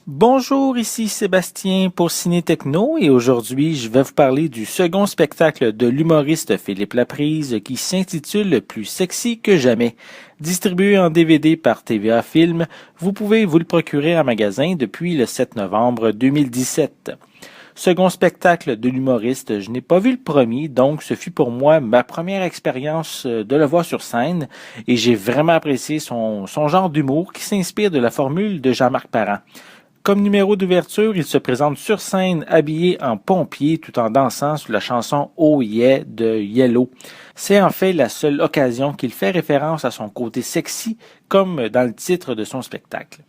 Bonjour, ici Sébastien pour Ciné Techno et aujourd'hui je vais vous parler du second spectacle de l'humoriste Philippe Laprise qui s'intitule Plus sexy que jamais. Distribué en DVD par TVA Film, vous pouvez vous le procurer en magasin depuis le 7 novembre 2017. Second spectacle de l'humoriste, je n'ai pas vu le premier, donc ce fut pour moi ma première expérience de le voir sur scène et j'ai vraiment apprécié son genre d'humour qui s'inspire de la formule de Jean-Marc Parent. Comme numéro d'ouverture, il se présente sur scène habillé en pompier tout en dansant sur la chanson Oh Yeah de Yellow. C'est en fait la seule occasion qu'il fait référence à son côté sexy, comme dans le titre de son spectacle.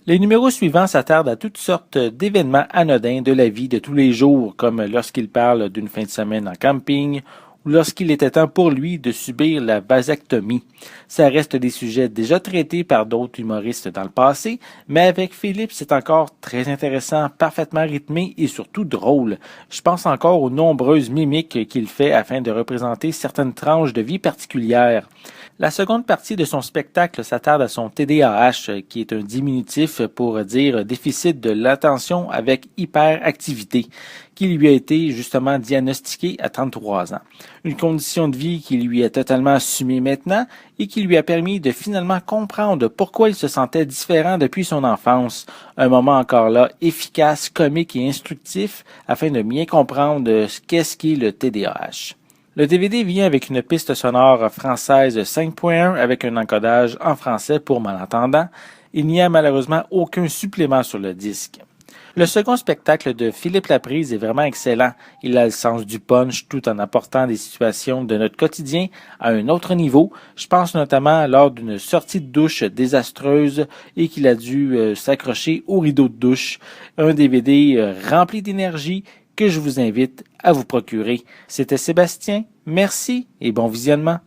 Les numéros suivants s'attardent à toutes sortes d'événements anodins de la vie de tous les jours, comme lorsqu'il parle d'une fin de semaine en camping, ou lorsqu'il était temps pour lui de subir la vasectomie. Ça reste des sujets déjà traités par d'autres humoristes dans le passé, mais avec Philippe, c'est encore très intéressant, parfaitement rythmé et surtout drôle. Je pense encore aux nombreuses mimiques qu'il fait afin de représenter certaines tranches de vie particulières. La seconde partie de son spectacle s'attarde à son TDAH, qui est un diminutif pour dire déficit de l'attention avec hyperactivité, qui lui a été justement diagnostiqué à 33 ans. Une condition de vie qui lui est totalement assumée maintenant et qui lui a permis de finalement comprendre pourquoi il se sentait différent depuis son enfance. Un moment encore là efficace, comique et instructif afin de bien comprendre qu'est-ce qu'est le TDAH. Le DVD vient avec une piste sonore française 5.1 avec un encodage en français pour malentendants. Il n'y a malheureusement aucun supplément sur le disque. Le second spectacle de Philippe Laprise est vraiment excellent. Il a le sens du punch tout en apportant des situations de notre quotidien à un autre niveau. Je pense notamment lors d'une sortie de douche désastreuse et qu'il a dû s'accrocher au rideau de douche. Un DVD rempli d'énergie que je vous invite à vous procurer. C'était Sébastien, merci et bon visionnement.